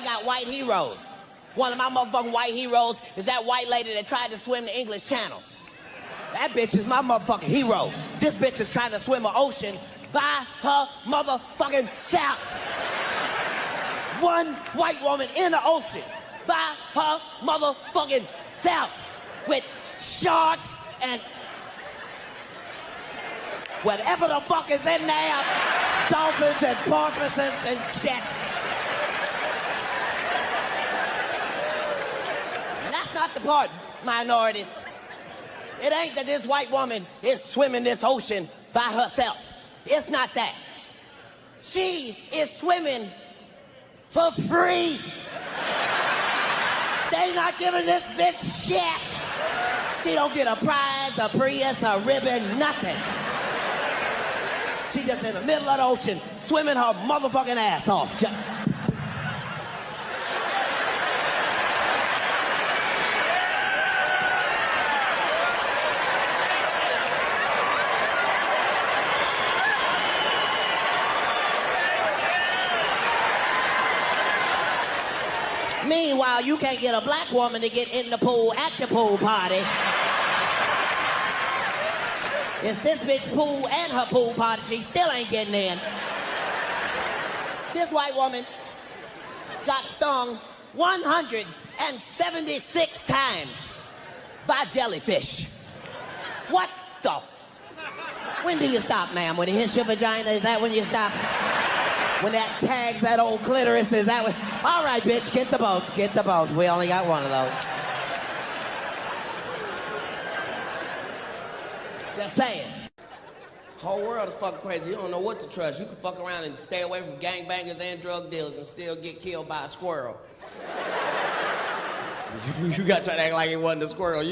got white heroes. One of my motherfucking white heroes is that white lady that tried to swim the English Channel. That bitch is my motherfucking hero. This bitch is trying to swim an ocean by her motherfucking self. One white woman in the ocean by her motherfucking self with sharks and whatever the fuck is in there, dolphins and porpoises and shit. And that's not the part, minorities. It ain't that this white woman is swimming this ocean by herself. It's not that. She is swimming for free. They not giving this bitch shit. She don't get a prize, a Prius, a ribbon, nothing. She just in the middle of the ocean, swimming her motherfucking ass off. Meanwhile, you can't get a black woman to get in the pool at the pool party. It's this bitch pool and her pool party, she still ain't getting in. This white woman got stung 176 times by jellyfish. What the? When do you stop, ma'am? When it hits your vagina, is that when you stop? When that tags that old clitoris, is that when? All right, bitch, get the boat, get the boat. We only got one of those. Just saying. Whole world is fucking crazy. You don't know what to trust. You can fuck around and stay away from gangbangers and drug dealers and still get killed by a squirrel. You gotta try to act like it wasn't a squirrel.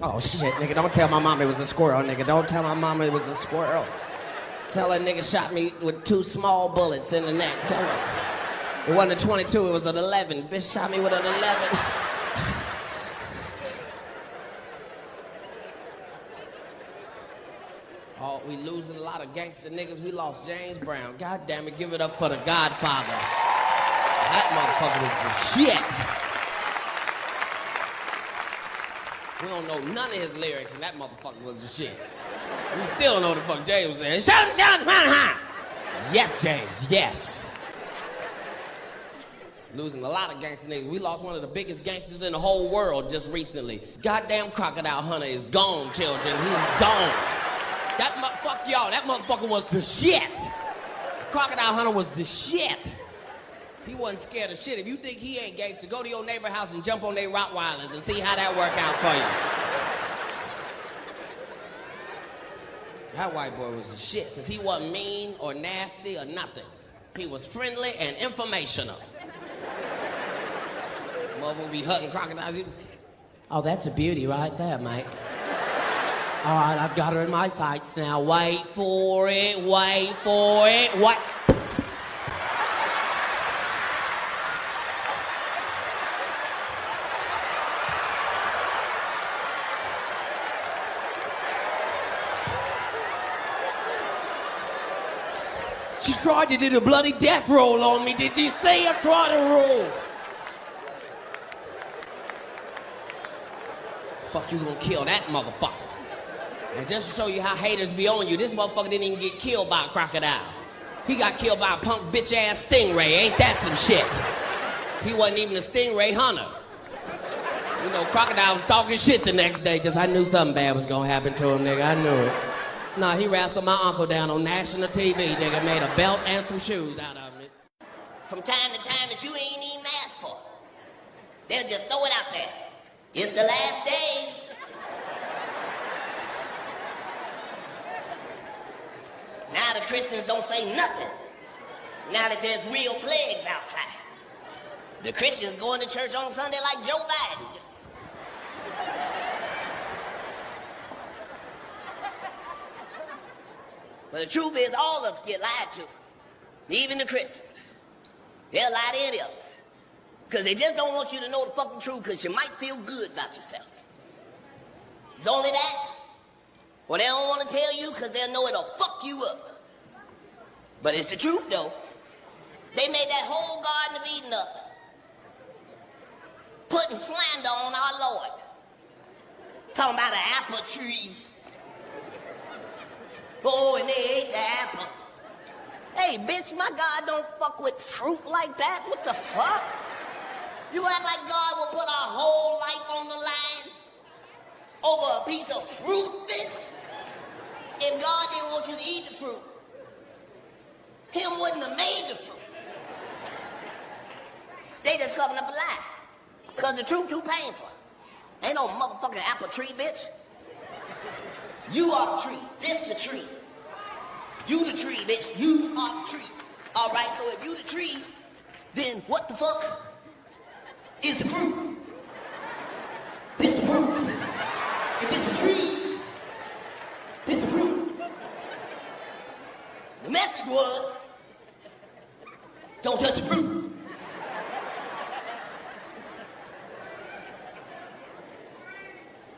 Oh shit, nigga, don't tell my mama it was a squirrel, nigga. Don't tell my mama it was a squirrel. Tell her nigga shot me with 2 small bullets in the neck. Tell her. It wasn't a 22, it was an 11. Bitch shot me with an 11. Oh, we losing a lot of gangster niggas. We lost James Brown. God damn it, give it up for the Godfather. That motherfucker was the shit. We don't know none of his lyrics, and that motherfucker was the shit. We still don't know what the fuck James was saying. Yes, James, yes. Losing a lot of gangster niggas. We lost one of the biggest gangsters in the whole world just recently. Goddamn Crocodile Hunter is gone, children. He's gone. Fuck y'all, that motherfucker was the shit. Crocodile Hunter was the shit. He wasn't scared of shit. If you think he ain't gangster, go to your neighbor house and jump on their Rottweilers and see how that work out for you. That white boy was the shit, because he wasn't mean or nasty or nothing. He was friendly and informational. Motherfucker be hunting crocodiles. Oh, that's a beauty right there, mate. All right, I've got her in my sights now. Wait for it, wait for it, what? She tried to do the bloody death roll on me. Did you see her try to roll? Fuck, you gonna kill that motherfucker. And just to show you how haters be on you, this motherfucker didn't even get killed by a crocodile. He got killed by a punk bitch-ass stingray. Ain't that some shit? He wasn't even a stingray hunter. You know, crocodile was talking shit the next day. Just, I knew something bad was gonna happen to him, nigga. I knew it. Nah, he wrestled my uncle down on national TV, nigga. Made a belt and some shoes out of it. From time to time that you ain't even asked for. They'll just throw it out there. It's the last days. Now the Christians don't say nothing. Now that there's real plagues outside. The Christians going to church on Sunday like Joe Biden. But the truth is, all of us get lied to. Even the Christians. They'll lie to any of us. Because they just don't want you to know the fucking truth because you might feel good about yourself. It's only that. Or they don't want to tell you because they'll know it'll fuck you up. But it's the truth, though. They made that whole Garden of Eden up putting slander on our Lord. Talking about an apple tree. Oh, and they ate the apple. Hey, bitch, my God don't fuck with fruit like that. What the fuck? You act like God will put our whole life on the line over a piece of fruit, bitch? If God didn't want you to eat the fruit, Him wouldn't have made the fruit. They just covering up a lie. Because the truth too painful. Ain't no motherfucking apple tree, bitch. You are the tree. This the tree. You the tree, bitch. You are the tree. All right, so if you the tree, then what the fuck is the fruit? This the fruit. If it's a tree, this the fruit. The message was, don't touch the fruit.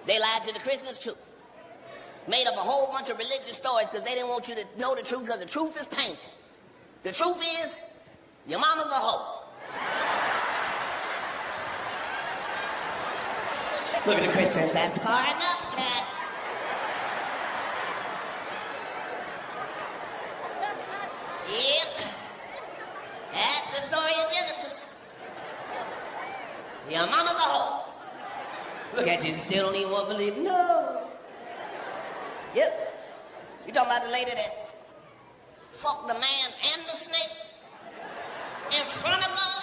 They lied to the Christians too. Made up a whole bunch of religious stories because they didn't want you to know the truth because the truth is painful. The truth is, your mama's a hoe. Look at the Christians, that's far enough, cat. Yep. That's the story of Genesis. Your mama's a hoe. Look at you, still don't even want to believe. No. Yep. You talking about the lady that fucked the man and the snake in front of God?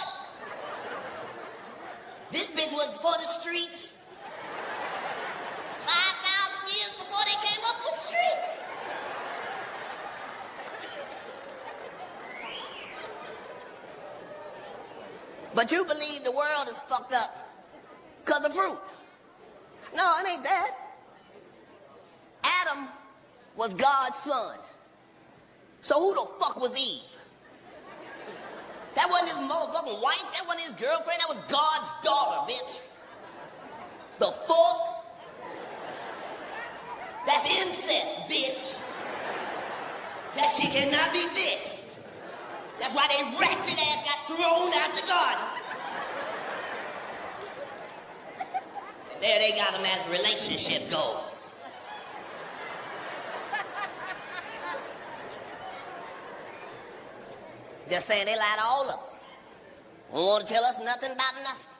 This bitch was for the streets 5,000 years before they came up with streets. But you believe the world is fucked up because of fruit. No, it ain't that. Adam was God's son. So who the fuck was Eve? That wasn't his motherfucking wife. That wasn't his girlfriend. That was God's daughter, bitch. The fuck? That's incest, bitch. That shit cannot be fixed. That's why they ratchet ass got thrown out the garden. There they got them as relationship goals. Just saying they lie to all of us. Don't want to tell us nothing about nothing.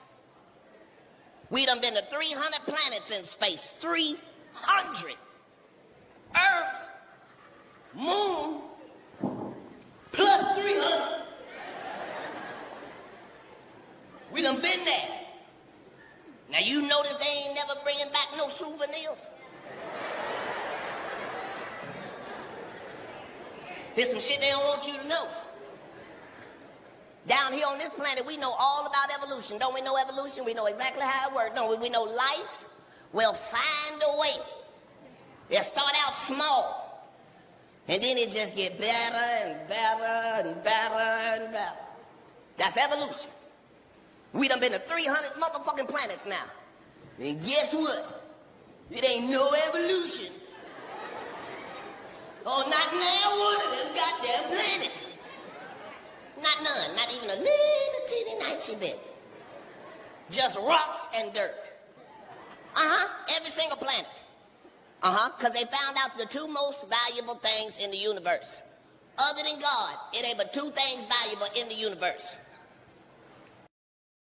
We done been to 300 planets in space. 300. Earth, moon, plus 300. We done been there. Now you notice they ain't never bringing back no souvenirs. There's some shit they don't want you to know. Down here on this planet, we know all about evolution. Don't we know evolution? We know exactly how it works. Don't we? We know life will find a way. It start out small, and then it just get better and better and better and better. That's evolution. We done been to 300 motherfucking planets now. And guess what? It ain't no evolution. Oh, not now one of them goddamn planets. Not none, not even a little teeny nicey bit. Just rocks and dirt. Every single planet. Because they found out the two most valuable things in the universe. Other than God, it ain't but two things valuable in the universe.